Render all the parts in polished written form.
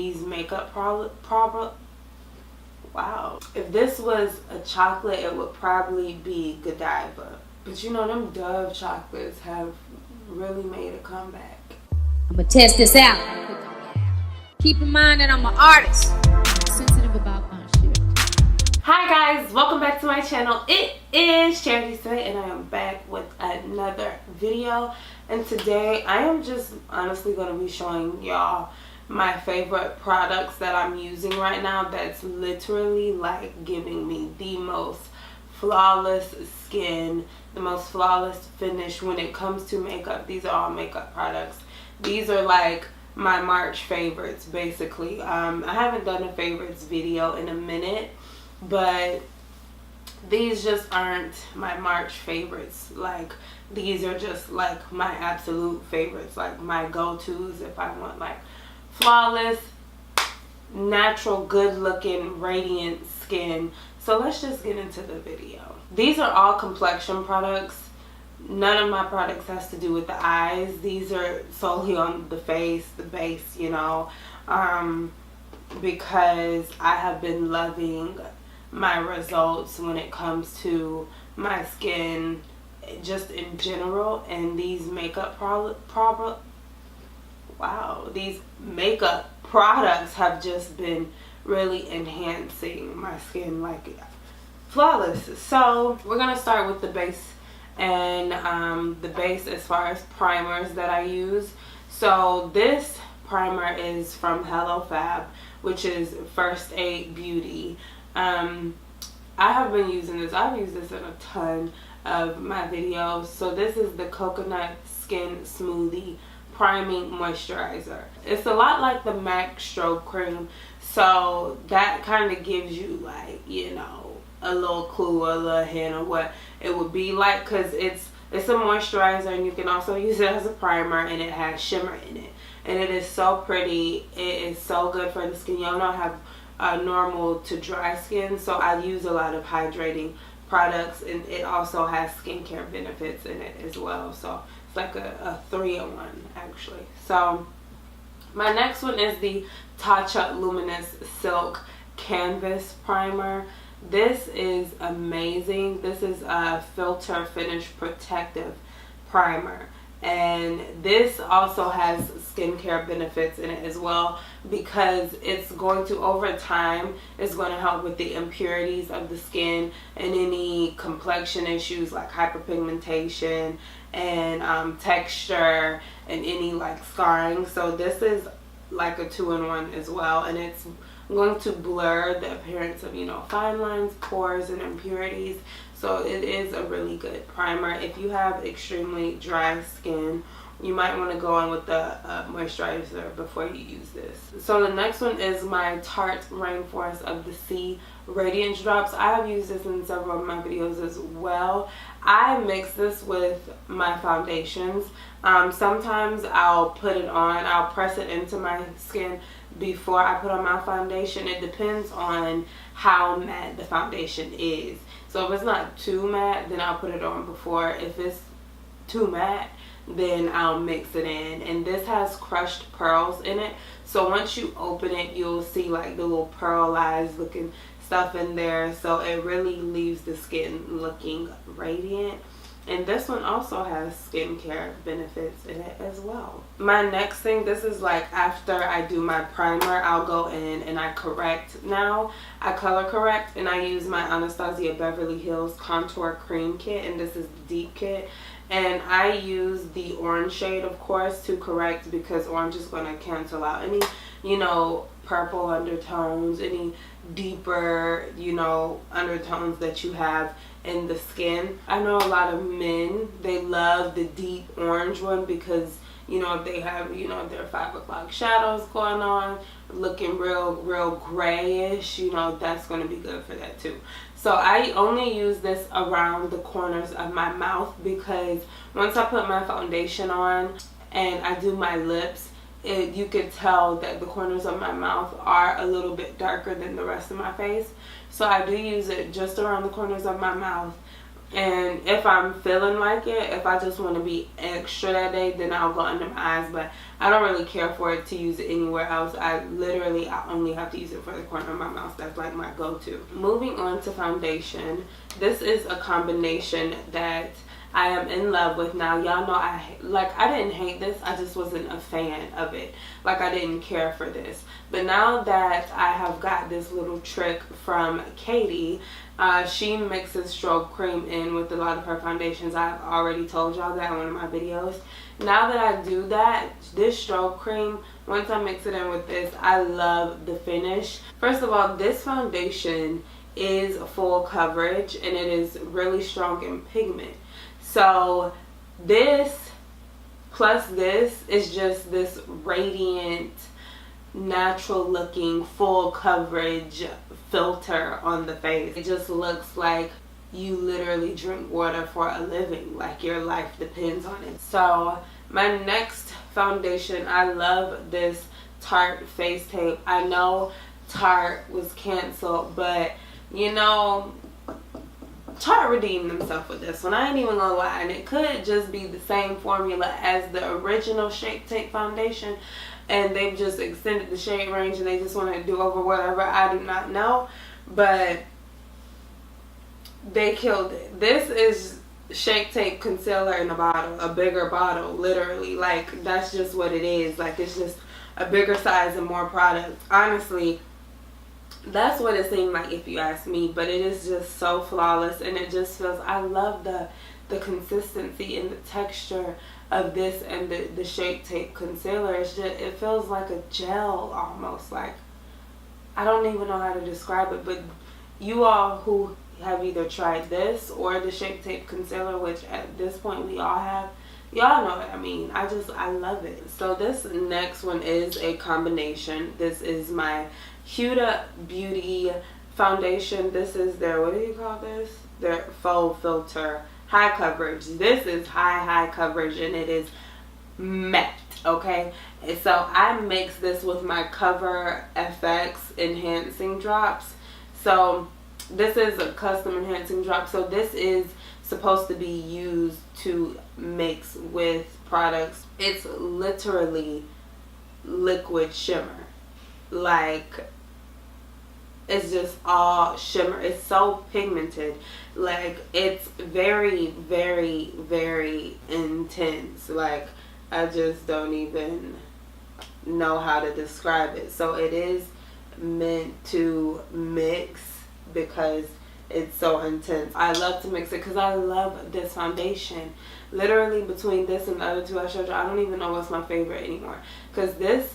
These makeup wow. If this was a chocolate, it would probably be Godiva. But you know, them Dove chocolates have really made a comeback. I'm gonna test this out. Keep in mind that I'm an artist. I'm sensitive about my shit. Hi guys, welcome back to my channel. It is Chariti Sinae and I am back with another video. And today I am just honestly going to be showing y'all my favorite products that I'm using right now that's literally like giving me the most flawless skin, the most flawless finish when it comes to makeup. These are all makeup products. These are like my March favorites basically. I haven't done a favorites video in a minute, but these just aren't my March favorites. Like, these are just like my absolute favorites, like my go-tos if I want like flawless, natural, good looking, radiant skin. So let's just get into the video. These are all complexion products. None of my products has to do with the eyes. These are solely on the face, the base, you know, because I have been loving my results when it comes to my skin just in general. And these makeup these makeup products have just been really enhancing my skin like flawless. So we're gonna start with the base, and the base as far as primers that I use. So this primer is from FAV, which is First Aid Beauty. I have been using this. I've used this in a ton of my videos. So this is the Coconut Skin Smoothie Priming Moisturizer. It's a lot like the MAC Strobe Cream, so that kind of gives you like, you know, a little clue, a little hint of what it would be like, because it's a moisturizer and you can also use it as a primer, and it has shimmer in it, and it is so pretty. It is so good for the skin. Y'all know I have normal to dry skin, so I use a lot of hydrating products, and it also has skincare benefits in it as well. So it's like a 3-in-1 actually. So my next one is the Tatcha Luminous Silk Canvas Primer. This is amazing. This is a filter finish protective primer, and this also has skincare benefits in it as well, because it's going to, over time, it's going to help with the impurities of the skin and any complexion issues like hyperpigmentation and texture and any like scarring. So this is like a 2-in-1 as well, and it's going to blur the appearance of, you know, fine lines, pores, and impurities. So it is a really good primer. If you have extremely dry skin, you might want to go on with the moisturizer before you use this. So the next one is my Tarte Rainforest of the Sea Radiance Drops. I have used this in several of my videos as well. I mix this with my foundations. Sometimes I'll put it on, I'll press it into my skin before I put on my foundation. It depends on how matte the foundation is. So if it's not too matte, then I'll put it on before. If it's too matte, then I'll mix it in. And this has crushed pearls in it, so once you open it, you'll see like the little pearlized looking stuff in there. So it really leaves the skin looking radiant. And this one also has skincare benefits in it as well. My next thing, this is like after I do my primer, I'll go in and I correct now. I color correct, and I use my Anastasia Beverly Hills Contour Cream Kit, and this is the deep kit. And I use the orange shade, of course, to correct, because orange is going to cancel out any, you know, purple undertones, any deeper, you know, undertones that you have in the skin. I know a lot of men, they love the deep orange one because, you know, if they have, you know, their 5 o'clock shadows going on, looking real grayish, you know, that's going to be good for that too. So I only use this around the corners of my mouth, because once I put my foundation on and I do my lips, you could tell that the corners of my mouth are a little bit darker than the rest of my face. So I do use it just around the corners of my mouth And if I'm feeling like it, if I just want to be extra that day, then I'll go under my eyes. But I don't really care for it to use it anywhere else. I only have to use it for the corner of my mouth. That's like my go-to. Moving on to foundation. This is a combination that I am in love with now. Y'all know I didn't hate this. I just wasn't a fan of it. Like, I didn't care for this. But now that I have got this little trick from Katie, she mixes strobe cream in with a lot of her foundations. I've already told y'all that in one of my videos. Now that I do that, this strobe cream, once I mix it in with this, I love the finish. First of all, this foundation is full coverage and it is really strong in pigment. So this plus this is just this radiant, natural looking, full coverage filter on the face. It just looks like you literally drink water for a living, like your life depends on it. So my next foundation, I love this Tarte face tape. I know Tarte was canceled, but you know, Tarte redeemed themselves with this one. I ain't even gonna lie, and it could just be the same formula as the original Shape Tape foundation, and they've just extended the shade range and they just want to do over whatever. I do not know, but they killed it. This is Shape Tape concealer in a bottle, a bigger bottle, literally. Like, that's just what it is. Like, it's just a bigger size and more product. Honestly, that's what it seemed like, if you ask me. But it is just so flawless, and it just feels, I love the consistency and the texture of this and the Shape Tape concealer. It's just, it feels like a gel almost. Like, I don't even know how to describe it, but you all who have either tried this or the Shape Tape concealer, which at this point we all have, y'all know what I mean. I love it. So this next one is a combination. This is my Huda Beauty foundation. This is their, what do you call this? Their faux filter high coverage. This is high coverage, and it is matte, okay? And so I mix this with my Cover FX enhancing drops. So this is a custom enhancing drop. So this is supposed to be used to mix with products. It's literally liquid shimmer. Like, it's just all shimmer. It's so pigmented. Like, it's very, very, very intense. Like, I just don't even know how to describe it. So it is meant to mix because it's so intense. I love to mix it because I love this foundation. Literally, between this and the other two I showed you, I don't even know what's my favorite anymore. Because this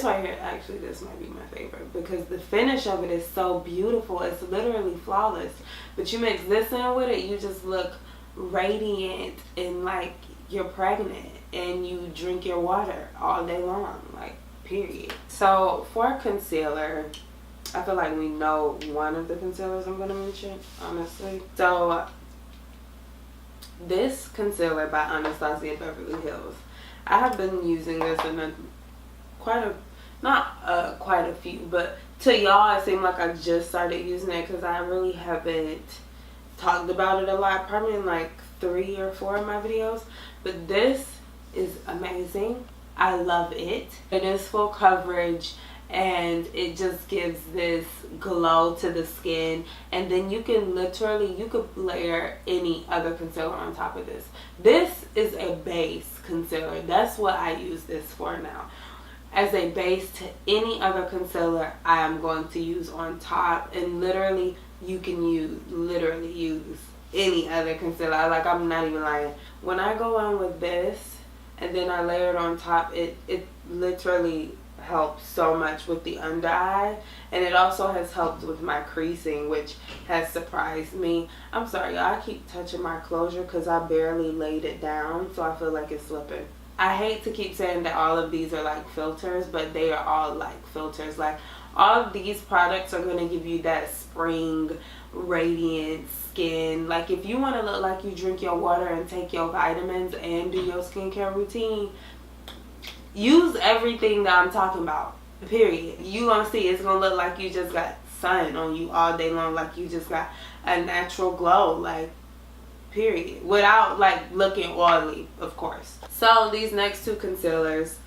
right here, actually this might be my favorite, because the finish of it is so beautiful. It's literally flawless. But you mix this in with it, you just look radiant and like you're pregnant and you drink your water all day long, like, period. So for concealer, I feel like we know one of the concealers I'm going to mention, honestly. So this concealer by Anastasia Beverly Hills, I have been using this in quite a few, but to y'all it seemed like I just started using it because I really haven't talked about it a lot, probably in like 3 or 4 of my videos. But this is amazing. I love it. It is full coverage and it just gives this glow to the skin, and then you can literally, you could layer any other concealer on top of this. This is a base concealer. That's what I use this for now, as a base to any other concealer I am going to use on top. And literally you can literally use any other concealer. Like, I'm not even lying. When I go on with this and then I layer it on top, it literally helps so much with the under eye, and it also has helped with my creasing, which has surprised me. I'm sorry y'all, I keep touching my closure because I barely laid it down, so I feel like it's slipping. I hate to keep saying that all of these are like filters, but they are all like filters. Like, all of these products are going to give you that spring radiant skin. Like, if you want to look like you drink your water and take your vitamins and do your skincare routine, use everything that I'm talking about, period. You gonna see it's gonna look like you just got sun on you all day long, like you just got a natural glow. Like, period, without like looking oily, of course. So these next two concealers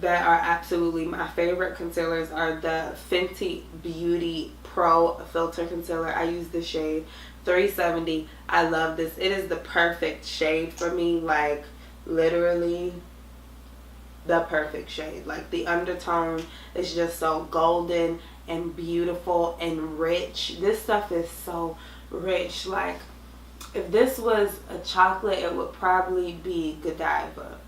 that are absolutely my favorite concealers are the Fenty Beauty Pro Filter Concealer. I use the shade 370. I love this. It is the perfect shade for me, like literally the perfect shade. Like the undertone is just so golden and beautiful and rich. This stuff is so rich. Like if this was a chocolate, it would probably be Godiva.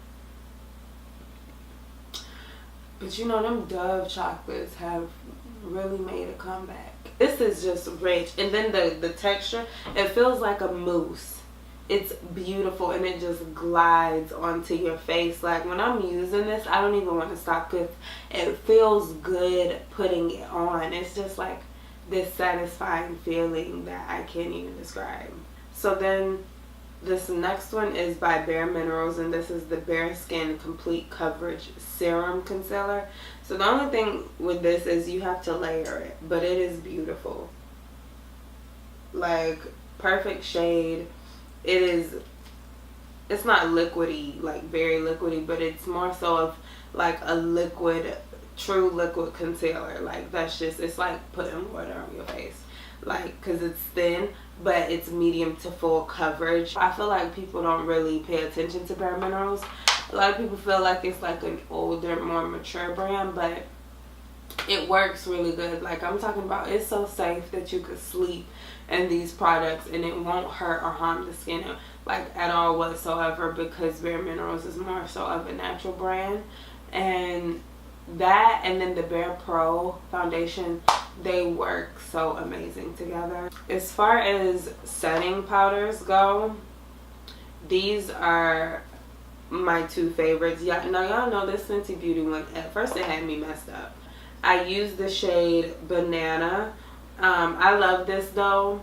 But you know, them Dove chocolates have really made a comeback. This is just rich. And then the texture, it feels like a mousse. It's beautiful and it just glides onto your face. Like when I'm using this, I don't even want to stop because it feels good putting it on. It's just like this satisfying feeling that I can't even describe. So then this next one is by Bare Minerals, and this is the Bare Skin Complete Coverage Serum Concealer. So the only thing with this is you have to layer it, but it is beautiful. Like perfect shade. It's not liquidy, like very liquidy, but it's more so of like a liquid, true liquid concealer. Like that's just, it's like putting water on your face. Like, cause it's thin, but it's medium to full coverage. I feel like people don't really pay attention to Bare Minerals. A lot of people feel like it's like an older, more mature brand, but it works really good. Like I'm talking about, it's so safe that you could sleep in these products and it won't hurt or harm the skin like at all whatsoever, because Bare Minerals is more so of a natural brand. And that and then the Bare Pro foundation, they work so amazing together. As far as setting powders go, these are my two favorites. Y'all know this Fenty Beauty one, at first it had me messed up. I use the shade Banana. I love this though.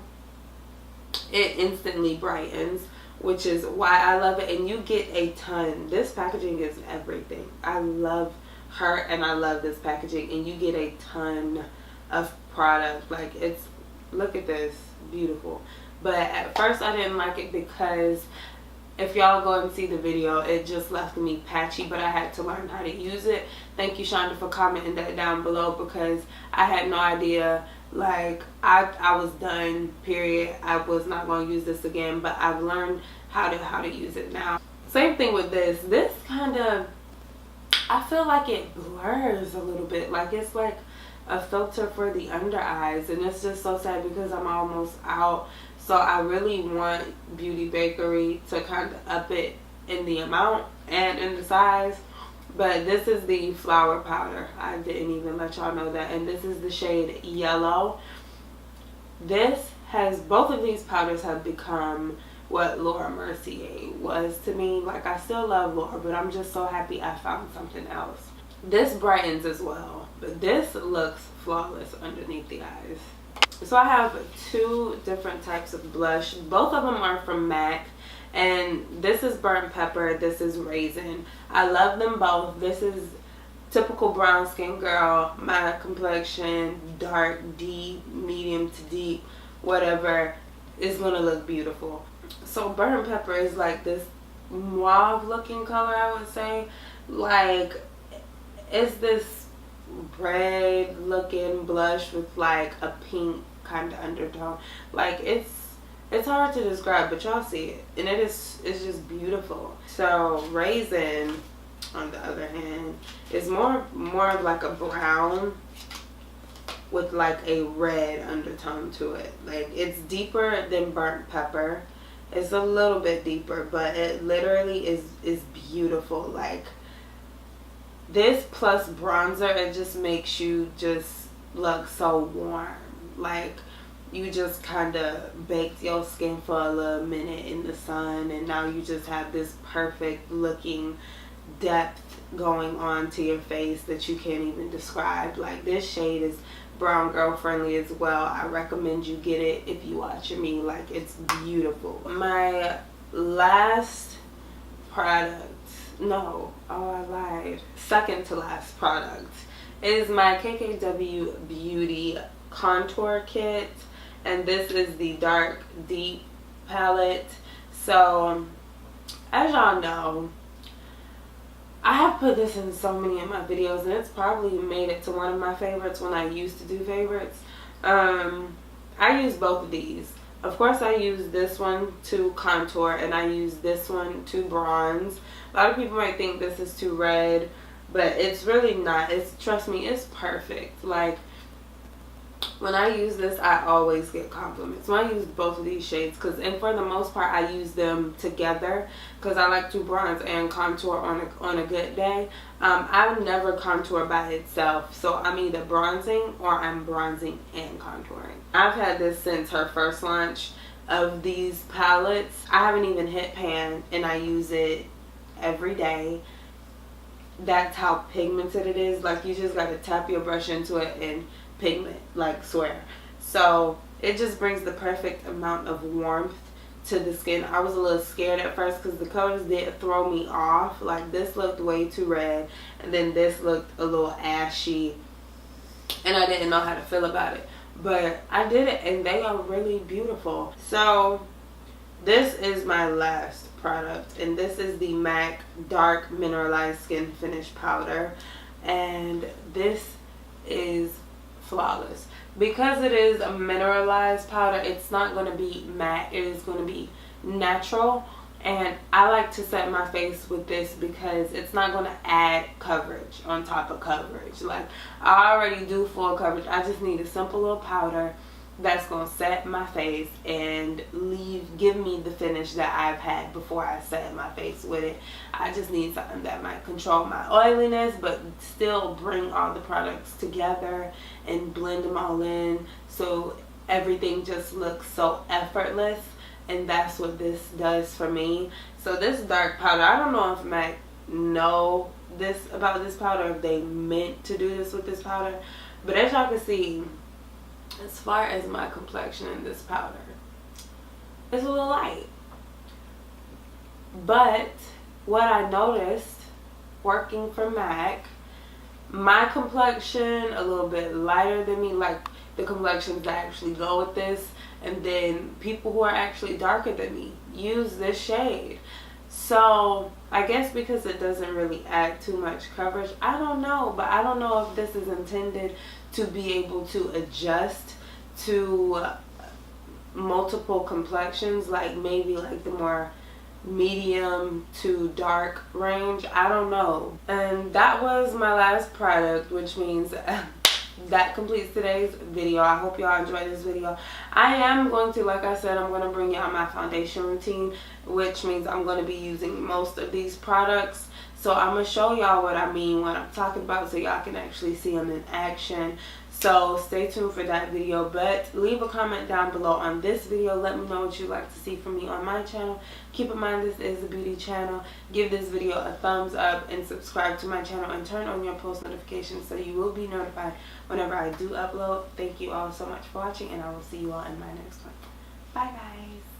It instantly brightens, which is why I love it. And you get a ton. This packaging is everything. I love her and I love this packaging, and you get a ton of product. Like it's, look at this, beautiful. But at first I didn't like it because if y'all go and see the video, it just left me patchy, but I had to learn how to use it. Thank you, Shonda, for commenting that down below, because I had no idea. Like I was done, period. I was not going to use this again, but I've learned how to use it now. Same thing with this kind of, I feel like it blurs a little bit. Like it's like a filter for the under eyes, and it's just so sad because I'm almost out. So I really want Beauty Bakery to kind of up it in the amount and in the size. But this is the flower powder. I didn't even let y'all know that. And this is the shade Yellow. Both of these powders have become what Laura Mercier was to me. Like I still love Laura, but I'm just so happy I found something else. This brightens as well, but this looks flawless underneath the eyes. So I have two different types of blush. Both of them are from MAC. And this is Burnt Pepper, this is Raisin. I love them both. This is typical brown skin girl, my complexion, dark, deep, medium to deep, whatever, is gonna look beautiful. So Burnt Pepper is like this mauve looking color, I would say. Like it's this red looking blush with like a pink kind of undertone. Like it's hard to describe, but y'all see it, and it's just beautiful. So Raisin, on the other hand, is more of like a brown with like a red undertone to it. Like it's deeper than Burnt Pepper. It's a little bit deeper, but it literally is beautiful. Like this plus bronzer, it just makes you just look so warm. Like you just kind of baked your skin for a little minute in the sun, and now you just have this perfect looking depth going on to your face that you can't even describe. Like this shade is brown girl friendly as well. I recommend you get it if you watching me. Like it's beautiful. My last product, I lied. Second to last product is my KKW Beauty Contour Kit. And this is the Dark Deep palette. So as y'all know, I have put this in so many of my videos, and it's probably made it to one of my favorites when I used to do favorites. I use both of these. Of course, I use this one to contour, and I use this one to bronze. A lot of people might think this is too red, but it's really not. Trust me, it's perfect. Like, when I use this, I always get compliments. So I use both of these shades, and for the most part, I use them together because I like to bronze and contour on a good day. I never contour by itself, so I'm either bronzing or I'm bronzing and contouring. I've had this since her first launch of these palettes. I haven't even hit pan, and I use it every day. That's how pigmented it is. Like, you just gotta tap your brush into it and pigment, like, swear. So it just brings the perfect amount of warmth to the skin. I was a little scared at first because the colors did throw me off. Like, this looked way too red, and then this looked a little ashy, and I didn't know how to feel about it. But I did it, and they are really beautiful. So this is my last product, and this is the MAC Dark Mineralized Skin Finish Powder, and this is flawless. Because it is a mineralized powder, it's not going to be matte, it is going to be natural. And I like to set my face with this because it's not going to add coverage on top of coverage. Like, I already do full coverage. I just need a simple little powder that's going to set my face and give me the finish that I've had before I set my face with it. I just need something that might control my oiliness but still bring all the products together and blend them all in so everything just looks so effortless. And that's what this does for me. So this dark powder, I don't know if MAC know this about this powder, if they meant to do this with this powder, but as y'all can see, as far as my complexion in this powder, it's a little light. But what I noticed working for MAC, my complexion a little bit lighter than me, like the complexions that actually go with this, and then people who are actually darker than me use this shade. So I guess because it doesn't really add too much coverage, I don't know, but I don't know if this is intended to be able to adjust to multiple complexions, like maybe like the more medium to dark range. I don't know. And that was my last product, which means that completes today's video. I hope y'all enjoyed this video. I am going to, like I said, I'm going to bring y'all my foundation routine, which means I'm going to be using most of these products. So I'm going to show y'all what I mean when I'm talking about, so y'all can actually see them in action. So stay tuned for that video, but leave a comment down below on this video. Let me know what you'd like to see from me on my channel. Keep in mind, this is a beauty channel. Give this video a thumbs up and subscribe to my channel and turn on your post notifications so you will be notified whenever I do upload. Thank you all so much for watching, and I will see you all in my next one. Bye guys.